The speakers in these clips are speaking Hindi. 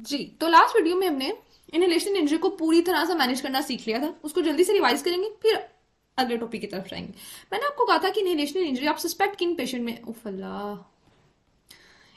जी, तो लास्ट वीडियो में हमने इनहेलेशन इंजरी को पूरी तरह से मैनेज करना सीख लिया था। उसको जल्दी से रिवाइज करेंगे, फिर अगले टॉपिक की तरफ जाएंगे। मैंने आपको कहा था कि इनहेलेशन इंजरी आप सस्पेक्ट किन पेशेंट में, उफ अल्लाह,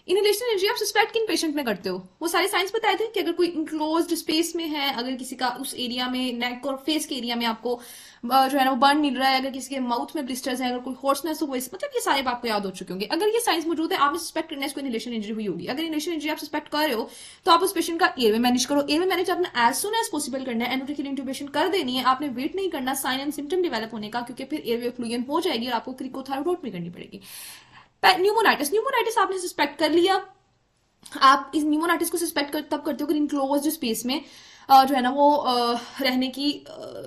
इनहेलेशन इंजरी आप सस्पेक्ट किन पेशेंट में करते हो? वो सारे साइंस बताए थे कि अगर कोई इंक्लोज्ड स्पेस में है, अगर किसी का उस एरिया में नेक और फेस के एरिया में आपको जो है ना वो बर्न मिल रहा है, अगर किसी के माउथ में ब्लिस्टर्स है, अगर कोई हॉर्सनेस हो, मतलब ये सारे आपको याद हो चुके होंगे। अगर ये साइंस मौजूद है, आपने सस्पेक्ट करना है इसको इनहेलेशन इंजरी हुई होगी। अगर इनहेलेशन इंजरी आप सस्पेक्ट कर रहे हो तो आप उस पेशेंट का एयरवे मैनेज करो। एयरवे मैनेज आपने एज सुन एज पॉसिबल करना है, एंडोट्रेकियल इंट्यूबेशन कर देनी है। आपने वेट नहीं करना साइन एंड सिम्टम डेवलप होने का, क्योंकि फिर एयरवे फ्लूएन हो जाएगी और आपको क्रिकोथायरॉइड करनी पड़ेगी। न्यूमोनाइटिस, न्यूमोनाइटिस आपने सस्पेक्ट कर लिया। आप इस न्यूमोनाइटिस को सस्पेक्ट तब करते हो कि इनक्लोज स्पेस में जो है ना वो रहने की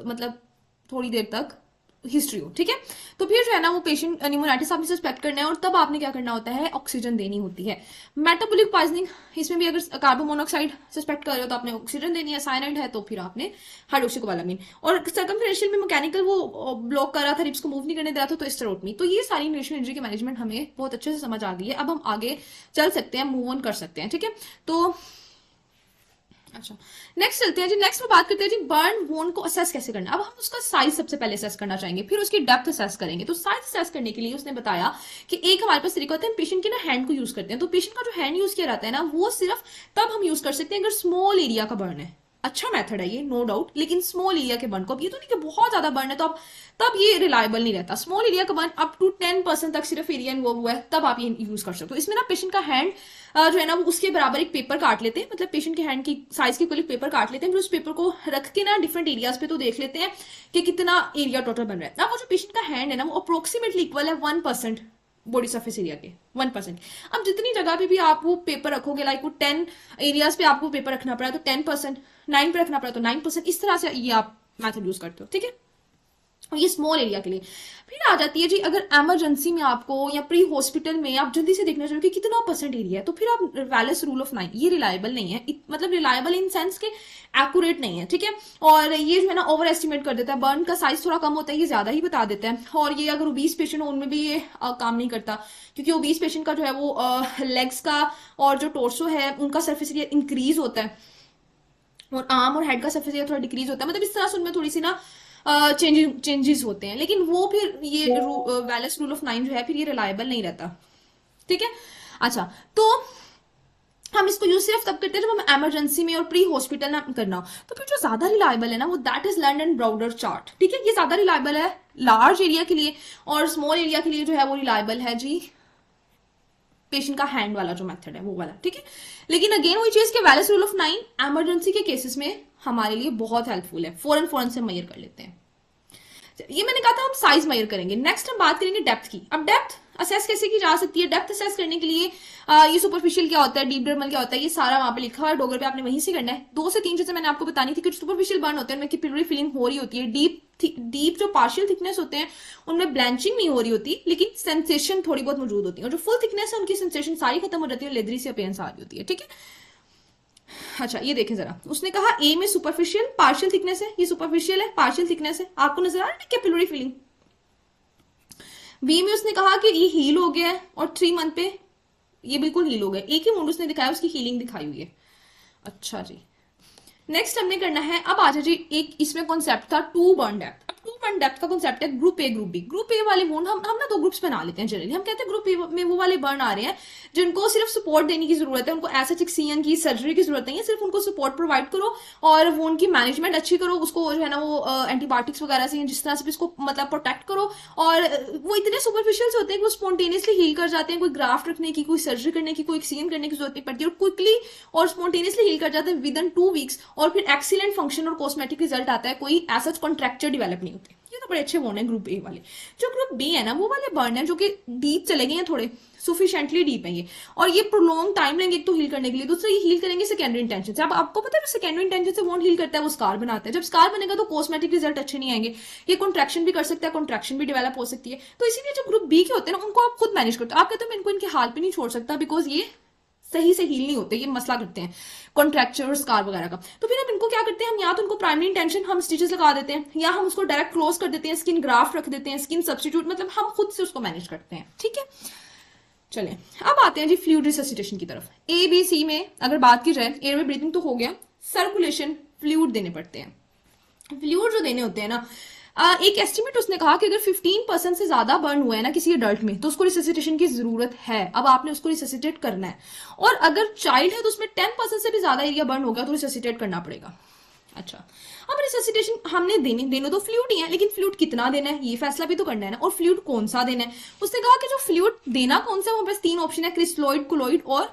मतलब थोड़ी देर तक हिस्ट्री हो, ठीक है। तो फिर जो है ना वो पेशेंट न्यूमोनाइटिस आपने सस्पेक्ट करना है और तब आपने क्या करना होता है, ऑक्सीजन देनी होती है। मेटाबॉलिक पॉइजनिंग, इसमें भी अगर कार्बन मोनोऑक्साइड सस्पेक्ट कर रहे हो तो आपने ऑक्सीजन देनी है। साइनाइड है तो फिर आपने हाइड्रोक्सीकोबालामीन। और सर्कमफेरेंशियल में मैकेनिकल वो ब्लॉक कर रहा था, रिब्स को मूव नहीं करने दे रहा था, तो स्टेरोटमी। तो ये सारी इनहेलेशन इंजरी की मैनेजमेंट हमें बहुत अच्छे से समझ आ गई है। अब हम आगे चल सकते हैं, मूव ऑन कर सकते हैं, ठीक है। तो अच्छा, नेक्स्ट चलते हैं जी। नेक्स्ट में बात करते हैं जी बर्न वोन को असेस कैसे करना है। अब हम उसका साइज सबसे पहले असेस करना चाहेंगे, फिर उसकी डेप्थ असेस करेंगे। तो साइज असेस करने के लिए उसने बताया कि एक हमारे पास तरीका होता है, पेशेंट के ना हैंड को यूज करते हैं। तो पेशेंट का जो हैंड यूज किया जाता है ना, वो सिर्फ तब हम यूज कर सकते हैं अगर स्मॉल एरिया का बर्न है। अच्छा मेथड है ये, नो डाउट, लेकिन स्मॉल एरिया के बर्न को, अब ये तो नहीं कि बहुत ज्यादा बर्न है तो आप तब ये रिलायबल नहीं रहता। स्मॉल एरिया का बर्न अप टू 10% तक सिर्फ एरिया इन्वॉल्व हुआ है, तब आप ये यूज कर सकते हो। इसमें ना पेशेंट का हैंड जो है ना वो उसके बराबर एक पेपर काट लेते हैं, मतलब पेशेंट के हैंड की साइज के इक्वल पेपर काट लेते हैं, फिर उस पेपर को रख के ना डिफरेंट एरियाज पे तो देख लेते हैं कि कितना एरिया टोटल बन रहा है। अब वो जो पेशेंट का हैंड है ना वो अप्रोक्सीमेटली इक्वल है 1% बॉडी सर्फेस एरिया के, 1%। अब जितनी जगह पे भी आप वो पेपर रखोगे, लाइक वो 10 एरियाज पे आपको पेपर रखना पड़ा तो 10%, 9 पे रखना पड़ा तो 9%, इस तरह से ये आप मेथड यूज करते हो, ठीक है। ये स्मॉल एरिया के लिए। फिर आ जाती है जी, अगर इमरजेंसी में आपको या प्री हॉस्पिटल में आप जल्दी से देखना चाहोगे कि कितना परसेंट एरिया है, तो फिर आप वैलेस रूल ऑफ 9, ये रिलायबल नहीं है, मतलब रिलायबल इन सेंस के एक्यूरेट नहीं है, ठीक है। और ये जो है ना ओवर एस्टिमेट कर देता है, बर्न का साइज थोड़ा कम होता है, ये ज्यादा ही बता देता है। और ये अगर ओबीस पेशेंट हो उनमें भी ये काम नहीं करता, क्योंकि ओबीस पेशेंट का जो है वो लेग्स का और जो टोर्सो है उनका सर्फेस एरिया इंक्रीज होता है और आर्म और हेड का सर्फेस एरिया थोड़ा डिक्रीज होता है, मतलब इस तरह से उनमें थोड़ी सी ना चेंजेस होते हैं। लेकिन वो फिर ये वैलेस रूल ऑफ 9 जो है फिर ये रिलायबल नहीं रहता, ठीक है। अच्छा, तो हम इसको यूज सिर्फ तब करते हैं जब हम इमरजेंसी में और प्री हॉस्पिटल में करना हो। तो फिर जो ज्यादा रिलायबल है ना वो that is land Browder chart, ठीक है। ये ज्यादा रिलायबल है लार्ज एरिया के लिए, और स्मॉल एरिया के लिए जो है वो रिलायबल है जी पेशेंट का हैंड वाला जो मेथड है वो वाला, ठीक है। लेकिन अगेन वही चीज के वैलेस रूल ऑफ 9 इमरजेंसी के केसेस में हमारे लिए बहुत हेल्पफुल है, फौरन फौरन से मेजर कर लेते हैं। ये मैंने कहा था हम साइज मेजर करेंगे। नेक्स्ट हम बात करेंगे डेप्थ की। अब डेप्थ असेस कैसे की जा सकती है? डेप्थ असेस करने के लिए ये सुपरफिशियल क्या होता है, डीप डर्मल क्या होता है, ये सारा वहां पे लिखा हुआ है डॉगर पे, आपने वहीं से करना है। 2 से 3 चीजें मैंने आपको बतानी थी कि सुपरफिशियल बर्न होते हैं उनमें कैपिलरी फीलिंग हो रही होती है, डीप जो पार्शियल थिकनेस होते हैं उनमें ब्लैंचिंग नहीं हो रही होती, लेकिन सेंसेशन थोड़ी बहुत मौजूद होती है। और जो फुल थिकनेस है उनकी सेंसेशन सारी खत्म हो जाती है, लेदरी से अपीयरेंस आ रही होती है, ठीक है। अच्छा, ये देखें जरा, उसने कहा ए में सुपरफिशियल पार्शियल थिकनेस है, ये सुपरफिशियल है, पार्शियल थिकनेस है, आपको नजर आ रहा है कैपिलरी फीलिंग। बी में उसने कहा कि ये हील हो गया है और 3 मंथ पे ये बिल्कुल हील हो गया, एक ही वुंड उसने दिखाया, उसकी हीलिंग दिखाई हुई है। अच्छा जी, नेक्स्ट हमने करना है, अब आ जाए जी, एक इसमें कॉन्सेप्ट था टू बर्न डेप्थ। अब टू बर्न डेप्थ का कॉन्सेप्ट है group A group B. Group A वाले वुंड हम ना 2 ग्रुप्स बना लेते हैं जनरली। हम कहते हैं ग्रुप ए में वो वाले बर्न आ रहे हैं जिनको सिर्फ सपोर्ट देने की जरूरत है, उनको ऐसा चिक्सियन की सर्जरी की जरूरत नहीं है, सिर्फ उनको सपोर्ट प्रोवाइड करो और वो उनकी मैनेजमेंट अच्छी करो, उसको जो है ना वो एंटीबायोटिक्स वगैरह से जिस तरह से भी इसको मतलब प्रोटेक्ट करो। और वो इतने सुपरफिशियल होते हैं कि वो स्पॉन्टेनियसली हील कर जाते हैं, कोई ग्राफ्ट रखने की, कोई सर्जरी करने की, कोई एक्सियन करने की जरूरत नहीं पड़ती, और क्विकली और स्पॉन्टेनियसली हील कर जाते हैं विद इन 2 वीक्स, और फिर एक्सीलेंट फंक्शन और कॉस्मेटिक रिजल्ट आता है, कोई ऐसा कॉन्ट्रैक्चर डेवलप नहीं होते। ये तो बड़े अच्छे बर्न है ग्रुप ए वाले। जो ग्रुप बी है ना वो वाले बर्न है जो कि डीप चले गए हैं, थोड़े सुफिशिएंटली डीप है ये, और ये प्रोलॉन्ग टाइम लेंगे एक तो हील करने के लिए, दूसरा ये हील करेंगे सेकेंडरी इंटेंशन से। अब आपको पता है सेकेंडरी इंटेंशन से वोंड हील करता है, वो स्कार बनाता है। जब स्कार बनेगा तो कॉस्मेटिक रिजल्ट अच्छे नहीं आएंगे, ये कॉन्ट्रैक्शन भी कर सकता है, कॉन्ट्रैक्शन भी डेवलप हो सकती है। तो इसीलिए जो ग्रुप बी के होते हैं ना उनको आप खुद मैनेज करते हो। आप कहते हो मैं इनको इनके हाल पे नहीं छोड़ सकता बिकॉज ये सही से हील नहीं होते, ये मसला करते हैं कॉन्ट्रैक्चर स्कार वगैरह का। तो फिर हम इनको क्या करते हैं, हम या तो उनको प्राइमरी इंटेंशन हम स्टिचेस लगा देते हैं, या हम उसको डायरेक्ट क्लोज कर देते हैं, स्किन ग्राफ्ट रख देते हैं, स्किन सब्सटीट्यूट, मतलब हम खुद से उसको मैनेज करते हैं, ठीक है। चलें, अब आते हैं जी फ्लूइड रिससिटेशन की तरफ। ए बी सी में अगर बात की जाए, एयरवे ब्रीथिंग तो हो गया, सर्कुलेशन फ्लूइड देने पड़ते हैं। फ्लूइड जो देने होते हैं ना, एक एस्टिमेट उसने कहा कि अगर 15% से ज्यादा बर्न हुआ है ना किसी अडल्ट में, तो उसको रिससिटेशन की जरूरत है। अब आपने उसको रिससिटेट करना है, और अगर चाइल्ड है तो उसमें 10% से भी ज्यादा एरिया बर्न हो गया तो रिससिटेट करना पड़ेगा। अच्छा, अब रिससिटेशन हमने देने तो फ्लूइड ही है, लेकिन फ्लूइड कितना देना है ये फैसला भी तो करना है ना, और फ्लूइड कौन सा देना है। उसने कहा कि जो फ्लूइड देना कौन सा है, वो बस 3 ऑप्शन है, क्रिस्टलोइड, कोलोइड और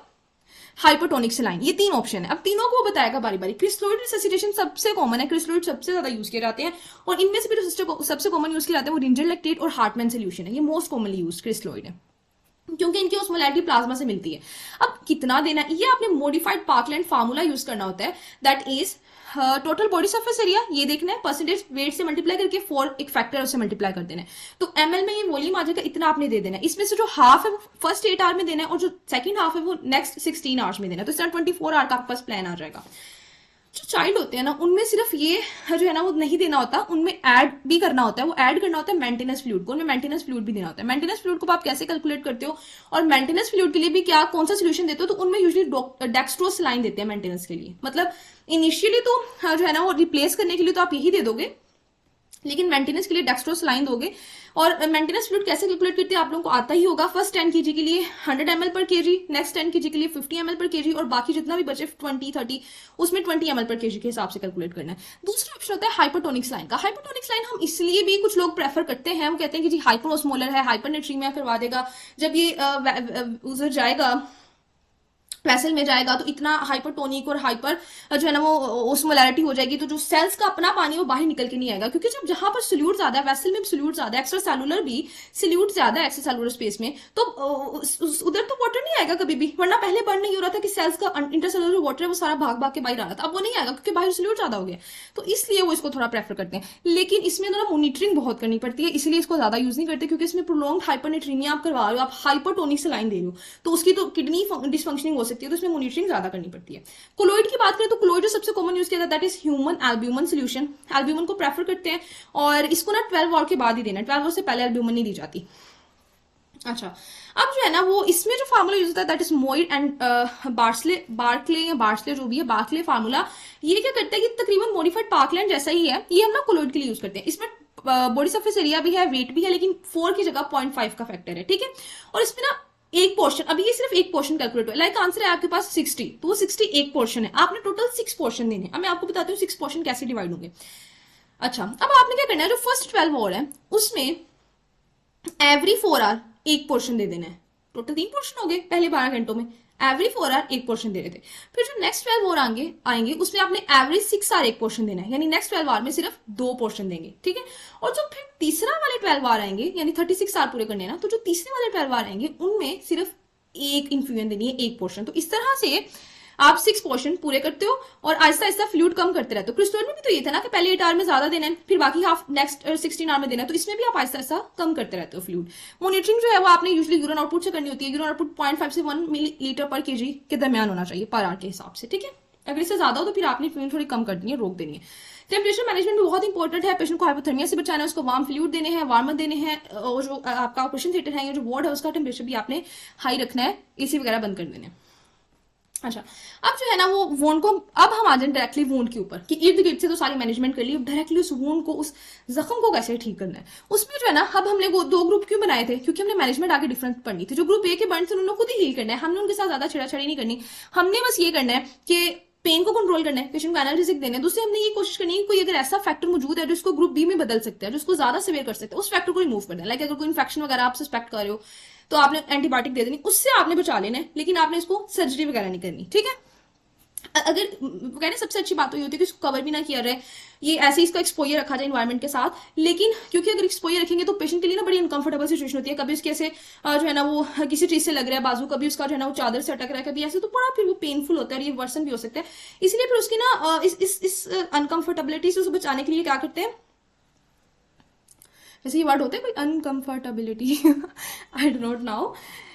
हाइपोटोनिक सलाइन। ये 3 ऑप्शन है। अब तीनों को बताएगा बारी बारी। क्रिस्टलोइड रिससिटेशन सबसे कॉमन है, क्रिस्टलोइड सबसे ज्यादा यूज किए जाते हैं, और इनमें से भी जो सबसे कॉमन यूज किए जाते हैं वो रिंजर लैक्टेट और हार्टमैन सोल्यूशन है। ये मोस्ट कॉमनली यूज क्रिस्टलोइड है, क्योंकि इनकी ऑस्मोलैरिटी प्लाज्मा से मिलती है। अब कितना देना है, ये आपने मॉडिफाइड पार्कलैंड फार्मूला यूज करना होता है, that is total body surface area, ये देखना है, परसेंटेज वेट से मल्टीप्लाई करके 4 एक फैक्टर उससे मल्टीप्लाई कर देना है, तो एमएल में ये वॉल्यूम आ जाएगा, इतना आपने दे देना है। इसमें से जो हाफ है वो फर्स्ट 8 आवर में देना है, और जो सेकंड हाफ है वो नेक्स्ट 16 आवर्स में देना है, तो इस तरह 24 आवर का आपके पास प्लान आ जाएगा। जो चाइल्ड होते हैं ना, उनमें सिर्फ ये जो है ना वो नहीं देना होता, उनमें ऐड भी करना होता है, वो ऐड करना होता है मेंटेनेंस फ्लूइड को, उनमें मेंटेनेंस फ्लूइड भी देना होता है। मेंटेनेंस फ्लूइड को आप कैसे कैलकुलेट करते हो, और मेंटेनेंस फ्लूइड के लिए भी क्या कौन सा सोल्यूशन देते हो, तो उनमें यूजुअली डेक्सट्रोज लाइन देते हैं मेंटेनेंस के लिए। मतलब इनिशियली तो जो है ना वो रिप्लेस करने के लिए तो आप यही दे दोगे, लेकिन मेंटेनेंस के लिए डेक्सट्रोज लाइन दोगे। और मेंटेनेंस फ्लूइड कैसे कैलकुलेट करते हैं आप लोगों को आता ही होगा। फर्स्ट 10 kg के लिए 100 ml पर kg, नेक्स्ट 10 kg के लिए 50 ml पर kg, और बाकी जितना भी बचे 20-30 उसमें 20 ml पर kg के हिसाब से कैलकुलेट करना है। दूसरा ऑप्शन होता है हाइपरटोनिक्स लाइन का। हाइपरटोनिक्स लाइन हम इसलिए भी कुछ लोग प्रेफर करते हैं, वो कहते हैं कि जी हाइपरओस्मोलर है, हाइपरनेट्रीमिया करवा देगा, जब ये उधर जाएगा वेसल में जाएगा तो इतना हाइपरटोनिक और हाइपर जो है ना वो ओस्मोलैरिटी हो जाएगी, तो जो सेल्स का अपना पानी वो बाहर निकल के नहीं आएगा, क्योंकि जब जहां पर सोल्यूट ज्यादा है, वेसल में सोल्यूट ज्यादा है, एक्स्ट्रा सेलुलर भी सोल्यूट ज्यादा है एक्स्ट्रा सेलुलर स्पेस में, तो उधर तो वाटर नहीं आएगा कभी भी। वरना पहले बर्न नहीं हो रहा था कि सेल्स का इंटरसेलुलर जो वाटर है वो सारा भाग भाग के बाहर आ रहा था, अब वो नहीं आएगा क्योंकि बाहर सोल्यूट ज्यादा हो गया, तो इसलिए वो इसको थोड़ा प्रेफर करते हैं। लेकिन इसमें ना मॉनिटरिंग बहुत करनी पड़ती है, इसलिए इसको ज्यादा यूज नहीं करते, क्योंकि इसमें प्रोलॉन्ग्ड हाइपरनेट्रीमिया आप करवा रहे हो, आप हाइपरटोनिक से लाइन दे रहे हो, तो उसकी तो किडनी डिसफंक्शनिंग हो सकती है, तो इसमें मॉनिटरिंग ज्यादा करनी पड़ती है। कोलोइड की बात करें तो कोलोइड जो सबसे कॉमन यूज किया जाता है that is human albumin solution. Albumin को प्रेफर करते हैं, और इसको ना 12 आवर के बाद ही देना है, 12 आवर से पहले एल्ब्यूमिन नहीं दी जाती। अच्छा, अब जो है ना वो इसमें जो फार्मूला यूज होता है दैट इज मोइड एंड बार्कले या बार्सले जो भी है, बार्कले फार्मूला। ये क्या करता है कि तकरीबन मॉडिफाइड पार्कलैंड जैसा ही है, ये हम ना कोलोइड के लिए यूज करते हैं। इसमें बॉडी सरफेस एरिया भी है, वेट भी है, लेकिन 4 की जगह 0.5 का फैक्टर है, ठीक है। और इसमें ना एक पोर्शन, अभी ये सिर्फ एक पोर्शन कैलकुलेट हुआ, लाइक आंसर है आपके पास 60, तो वो 60 एक पोर्शन है, आपने टोटल 6 पोर्शन देने। अब मैं आपको बताती हूँ 6 पोर्शन कैसे डिवाइड होंगे। अच्छा, अब आपने क्या करना है, जो फर्स्ट 12 आवर है उसमें एवरी 4 आवर एक पोर्शन दे देना है। टोटल 3 पोर्शन हो गए पहले 12 घंटों में, एवरी 4 आवर एक पोर्शन दे रहे थे। फिर जो नेक्स्ट 12 आवर आएंगे उसमें आपने एवरी 6 आवर एक पोर्शन देना है, यानी नेक्स्ट 12 आवर में सिर्फ 2 पोर्शन देंगे, ठीक है। और जो फिर तीसरा वाले 12 आवर आएंगे, यानी 36 आवर पूरे करने हैं ना, तो जो तीसरे वाले 12 आवर आएंगे उनमें सिर्फ एक इन्फ्यूजन देनी है, एक पोर्शन। तो इस तरह से आप 6 पोर्शन पूरे करते हो और आहिस्ता आहिस्ता फ्लूइड कम करते रहते हो। क्रिस्टल में भी तो ये था ना कि पहले 8 आवर में ज्यादा देना है, फिर बाकी हाफ नेक्स्ट 16 आवर में देना है, तो इसमें भी आप आहिस्ता आहिस्ता कम करते रहते हो फ्लूइड। मॉनिटरिंग जो है वो आपने यूजुअली यूरिन आउटपुट से करनी होती है। यूरिन आउटपुट 0.5 से 1 मिलीलीटर पर केजी के दरमियान होना चाहिए पर आवर के हिसाब से, ठीक है। अगर इससे ज्यादा हो तो फिर आपने फ्लूइड थोड़ी कम कर देनी है, रोक देनी है। टेम्परेचर मैनेजमेंट भी बहुत इंपॉर्टेंट है। पेशेंट को हाइपोथर्मिया से बचाना है, उसको वार्म फ्लूइड देने हैं, वार्मर देने हैं, और जो आपका ऑपरेशन थिएटर है, जो वार्ड है, उसका टेम्परेचर भी आपने हाई रखना है, एसी वगैरह बंद कर देने हैं। अच्छा, अब जो है ना वो वोंड को, अब हम आ जाए डायरेक्टली वोंड के ऊपर कि इर्द गिर्द से तो सारी मैनेजमेंट कर ली, अब डायरेक्टली उस वोंड को, उस जख्म को कैसे ठीक करना है। उसमें जो है ना, अब हमने वो 2 ग्रुप क्यों बनाए थे, क्योंकि हमने मैनेजमेंट आगे डिफरेंस पढ़नी थी। जो ग्रुप ए के बर्न थे उन्होंने खुद ही हील करना है, हमने उनके साथ ज्यादा छेड़ाछाड़ी नहीं करनी। हमने बस ये करना है कि पेन को कंट्रोल करना है, पेशेंट को एनाल्जेसिक देना है। दूसरे हमने ये कोशिश करनी है कोई अगर ऐसा फैक्टर मौजूद है जो इसको ग्रुप बी में बदल सकता है, जो इसको ज्यादा सिवियर कर सकता है, उस फैक्टर को रिमूव करना है। लाइक अगर कोई इन्फेक्शन वगैरह आप सस्पेक्ट कर रहे हो तो आपने एंटीबायोटिक दे देनी, उससे आपने बचा लेना है, लेकिन आपने इसको सर्जरी वगैरह नहीं करनी, ठीक है। अगर कहने सबसे अच्छी बात तो ये होती है कि इसको कवर भी ना किया जाए, ये ऐसे इसका एक्सपोजर रखा जाए एनवायरनमेंट के साथ। लेकिन क्योंकि अगर एक्सपोजर रखेंगे तो पेशेंट के लिए ना बड़ी अनकंफर्टेबल सिचुएशन होती है, कभी उसके ऐसे जो है ना वो किसी चीज से लग रहा है बाजू, कभी उसका जो है ना वो चादर से अटक रहा है, कभी ऐसे, तो बड़ा फिर वो पेनफुल होता है और ये वर्सन भी हो सकता है। इसलिए फिर उसकी ना इस अनकंफर्टेबिलिटी से बचाने के लिए क्या करते हैं, जैसे ये वर्ड होता है कोई अनकंफर्टेबिलिटी आई डोंट नोट नाउ,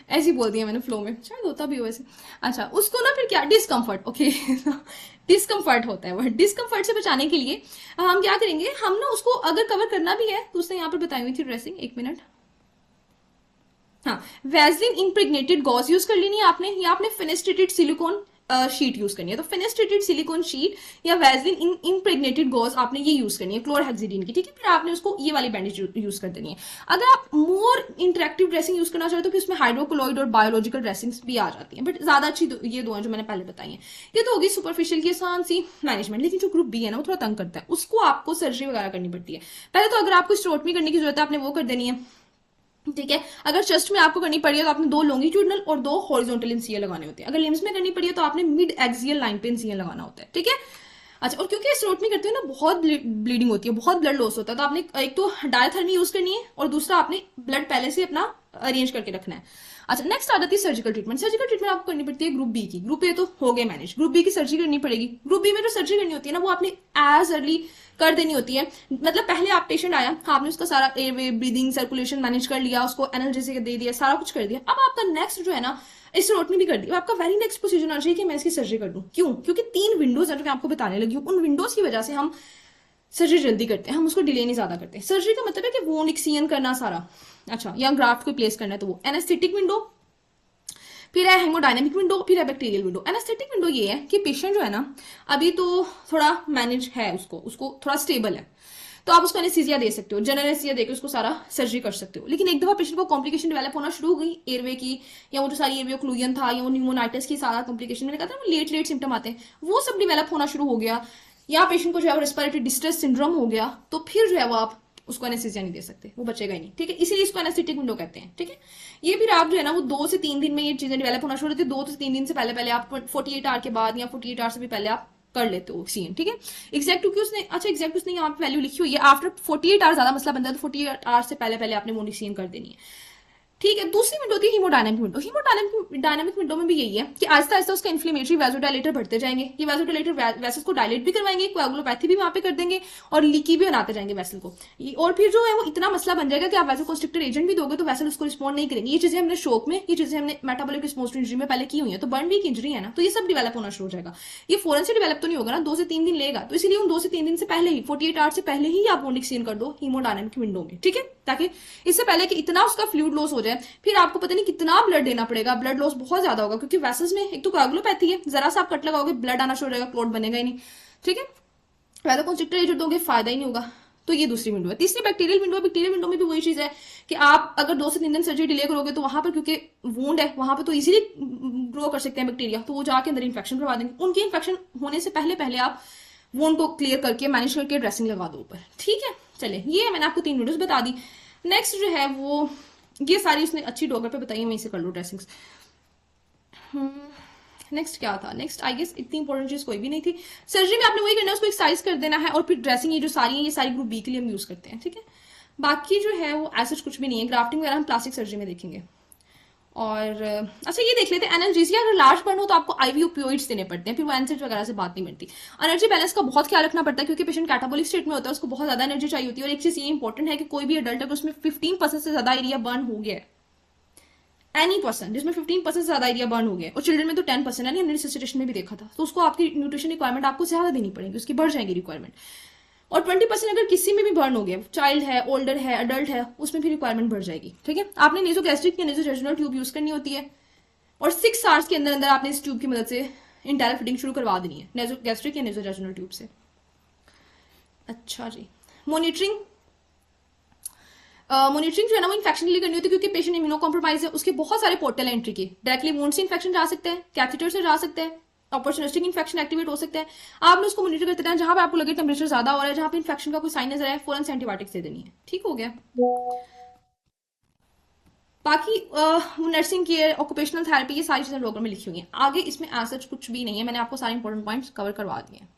ऐसे ही बोल दिया मैंने फ्लो में, शायद होता भी हो वैसे। अच्छा, उसको ना फिर क्या, डिस्कम्फर्ट, ओके डिस्कम्फर्ट होता है, वह डिस्कम्फर्ट से बचाने के लिए हम क्या करेंगे, हम ना उसको अगर कवर करना भी है तो उसने यहाँ पर बताई हुई थी ड्रेसिंग, 1 मिनट, हाँ, वैसलीन इम्प्रेग्नेटेड गॉज यूज कर लेनी है आपने, या आपने फेनेस्ट्रेटेड सिलिकॉन शीट यूज करनी है। तो फेनेस्ट्रेटेड सिलिकॉन शीट या वैसलीन इम्प्रेग्नेटेड गॉज आपने ये यूज करनी है क्लोरहेक्सिडीन की, ठीक है। फिर आपने उसको ये वाली बैंडेज यूज कर देनी है। अगर आप मोर इंटरेक्टिव ड्रेसिंग यूज करना चाहो तो फिर उसमें हाइड्रोकोलॉइड और बायोलॉजिकल ड्रेसिंग्स भी आ जाती हैं, बट ज्यादा अच्छी ये दो हैं जो मैंने पहले बताई हैं। ये तो होगी सुपरफिशियल की आसान सी मैनेजमेंट। लेकिन जो ग्रुप बी है ना, वो थोड़ा तंग करता है, उसको आपको सर्जरी वगैरह करनी पड़ती है। पहले तो अगर आपको स्टोटमी करने की जरूरत है, आपने वो कर देनी है, ठीक है। अगर चेस्ट में आपको करनी पड़ी है तो आपने 2 लॉन्गिट्यूडनल और 2 हॉरिजॉन्टल इंसियर लगाने होते हैं। अगर लिम्स में करनी पड़ी है तो आपने मिड एक्सियल लाइन पे इंसियर लगाना होता है, ठीक है। अच्छा, और क्योंकि स्ट्रोट में करते हैं ना, बहुत ब्लीडिंग होती है, बहुत ब्लड लॉस होता है, तो आपने एक तो डायथर्मी यूज करनी है और दूसरा आपने ब्लड पहले से अपना अरेंज करके रखना है। अच्छा, नेक्स्ट आ जाती है सर्जिकल ट्रीटमेंट। सर्जिकल ट्रीटमेंट आपको करनी पड़ती है ग्रुप बी की। ग्रुप ए तो हो गए मैनेज, ग्रुप बी की सर्जरी करनी पड़ेगी। ग्रुप बी में जो सर्जरी करनी होती है ना, वो आपने एज अर्ली कर देनी होती है। मतलब पहले आप पेशेंट आया, आपने उसका सारा एयरवे, ब्रीदिंग, सर्कुलेशन मैनेज कर लिया, उसको एनाल्जेसिक दे दिया, सारा कुछ कर दिया। अब आपका नेक्स्ट जो है ना, स्टेरोटमी भी कर दी। आपका वेरी नेक्स्ट प्रोसीजर होना चाहिए कि मैं इसकी सर्जरी कर दूं। क्यों? क्योंकि 3 विंडोज है जो मैं आपको बताने लगी हूँ, उन विंडोज की वजह से हम सर्जरी जल्दी करते हैं, हम उसको डिले नहीं ज्यादा करते। सर्जरी का मतलब है कि वो निक्सियन करना सारा, अच्छा, या ग्राफ्ट को प्लेस करना है तो वो एनेस्थेटिक विंडो, फिर है हेमोडायनेमिक विंडो, फिर है बैक्टीरियल विंडो। एनेस्थेटिक विंडो ये है कि पेशेंट जो है ना, अभी तो थोड़ा मैनेज है, उसको थोड़ा स्टेबल है, तो आप उसको एनेस्थीसिया दे सकते हो, जनरल एनेस्थीसिया देकर उसको सारा सर्जरी कर सकते हो। लेकिन एक दफा पेशेंट को कॉम्प्लिकेशन डेवलप होना शुरू हो गई एयरवे की, या वो जो सारी एयरवे ओक्लूजन था, या वो न्यूमोनाइटिस की सारा कॉम्प्लिकेशन, मैंने कहा था लेट लेट सिम्टम आते हैं, वो सब डेवलप होना शुरू हो गया, या पेशेंट को जो है रेस्पिरेटरी डिस्ट्रेस सिंड्रोम हो गया, तो फिर जो है वो आप उसको एनेस्थीसिया नहीं दे सकते, वो बचेगा ही नहीं, ठीक है। इसीलिए इसको एनेस्थेटिक विंडो कहते हैं, ठीक है। ये फिर आप जो है ना, वो 2 से 3 दिन में ये चीजें डेवलप होना शुरू होती है। 2 से 3 दिन से पहले पहले आप 48 आवर के बाद या 48 आवर से भी पहले आप कर लेते हो सीएन, ठीक है। एग्जैक्ट क्योंकि उसने, अच्छा एग्जैक्ट उसने यहाँ पे वैल्यू लिखी हुई है, आफ्टर 48 आवर ज्यादा मसला बनता है, तो 48 आवर से पहले पहले आपने मोनिक सीएन कर देनी है, ठीक है। दूसरी विंडो होती है हीमोडायनेमिक विंडो। हीमोडायनेमिक विंडो में भी यही है कि आहिस्ता आहिस्ता उसका इन्फ्लेमेटरी वैसोडाइलेटर बढ़ते जाएंगे। ये वैसोडाइलेटर वैसल्स को डायलेट भी करवाएंगे, कोएगुलोपैथी भी वहां पे कर देंगे, और लीकी भी बनाते जाएंगे वैसल को। और फिर जो है वो इतना मसला बन जाएगा कि आप वैसोकंस्ट्रिक्टर एजेंट भी दोगे तो वैसल उसको रिस्पॉन्ड नहीं करेंगे। ये चीजें हमने शोक में, ये चीजें हमने मेटाबॉलिक रिस्पॉन्स इंजरी में पहले की हुई है, तो बर्न वीक इंजरी है ना, तो ये सब डेवलप होना शुरू हो जाएगा। ये फौरन से डेवलप तो नहीं होगा ना, 2 से 3 दिन लेगा, तो इसलिए उन 2 से 3 दिन से पहले ही, 48 आवर से पहले ही आप मोनिक सीन कर दो हीमोडायनेमिक विंडो में, ठीक है, ताकि इससे पहले कि इतना उसका फ्लूइड लॉस हो जाए, फिर आपको पता नहीं कितना ब्लड देना पड़ेगा, ब्लड लॉस बहुत ज्यादा होगा, क्योंकि वैसल्स में एक तो कोएगुलोपैथी है, जरा सा आप कट लगाओगे ब्लड आना शुरू हो जाएगा, क्लॉट बनेगा ही नहीं, ठीक है। वैसोकंस्ट्रिक्टर एजेंट दोगे फायदा ही नहीं होगा। तो ये दूसरी विंडो है। तीसरी बैक्टीरियल विंडो है। बैक्टीरियल विंडो में भी वही चीज है कि आप अगर 2 से 3 दिन सर्जरी डिले करोगे तो वहां पर, क्योंकि वूंड है वहां पर, तो इजीली ग्रो कर सकते हैं बैक्टीरिया, तो वो जाके अंदर इन्फेक्शन करवा देंगे। उनके इन्फेक्शन होने से पहले पहले आप वोन को क्लियर करके मैनेज करके ड्रेसिंग लगा दो ऊपर, ठीक है। चले, ये मैंने आपको 3 वीडियोस बता दी। नेक्स्ट जो है वो, ये सारी उसने अच्छी डॉक्टर पे बताई, वहीं से कर लो ड्रेसिंग्स। नेक्स्ट क्या था? नेक्स्ट आई गेस इतनी इंपॉर्टेंट चीज कोई भी नहीं थी। सर्जरी में आपने वही करना है, उसको एक्सरसाइज कर देना है, और फिर ड्रेसिंग ये जो सारी है, ये सारी ग्रुप बी के लिए हम यूज करते हैं, ठीक है। बाकी जो है वो ऐसा कुछ भी नहीं है। ग्राफ्टिंग वगैरह हम प्लास्टिक सर्जरी में देखेंगे। और अच्छा, ये देख लेते हैं एनाल्जेसिया। अगर लार्ज बर्न हो तो आपको आईवी ओपियोइड्स देने पड़ते हैं, फिर वो एनसेट वगैरह से बात नहीं बनती। एनर्जी बैलेंस का बहुत ख्याल रखना पड़ता है, क्योंकि पेशेंट कैटाबॉलिक स्टेट में होता है, उसको बहुत ज्यादा एनर्जी चाहिए होती है। और एक चीज ये इंपॉर्टेंट है कि कोई भी एडल्ट अगर उसमें 15% से ज्यादा एरिया बर्न हो गया है, एनी पर्सन जिसमें 15% से ज्यादा एरिया बर्न हो गया, और चिल्ड्रन में तो 10% है, रिसर्चेशन में भी देखा था, तो उसको आपकी न्यूट्रिशन रिक्वायरमेंट आपको ज्यादा देनी पड़ेगी, उसकी बढ़ जाएगी रिक्वायरमेंट। और 20% अगर किसी में भी बर्न हो गया, चाइल्ड है, ओल्डर है, अडल्ट है, उसमें भी रिक्वायरमेंट बढ़ जाएगी, ठीक है। आपने नेजोगैस्ट्रिक या नेजोजेजुनल ट्यूब यूज करनी होती है, और 6 आवर्स के अंदर अंदर आपने इस ट्यूब की मदद से इंटायर फिटिंग शुरू करवा देनी है, नेजोगैस्ट्रिक या नेजोजेजुनल ट्यूब से। अच्छा जी, मॉनिटरिंग। मॉनिटरिंग जो है ना, वो इन्फेक्शन के लिए करनी होती है, क्योंकि पेशेंट इम्यूनो कॉम्प्रोमाइज है, उसके बहुत सारे पोर्टल एंट्री के। डायरेक्टली वुंड से इन्फेक्शन जा सकते हैं, कैथेटर से जा सकते हैं, अपॉर्चुनिस्टिक इन्फेक्शन एक्टिवेट हो सकता है। आपने उसको मॉनिटर करते रहना, जहां पे आपको लगे टेम्परेचर ज्यादा हो रहा है, जहां पे इन्फेक्शन का कोई साइन नजर आए, फौरन से एंटीबायोटिक्स दे देनी है, ठीक हो गया। बाकी नर्सिंग केयर, ऑक्यूपेशनल थेरेपी, ये सारी चीजें लोगों में लिखी हुई हैं। आगे इसमें ऐसा कुछ भी नहीं है, मैंने आपको सारे इंपॉर्टेंट पॉइंट्स कवर करवा दिए हैं।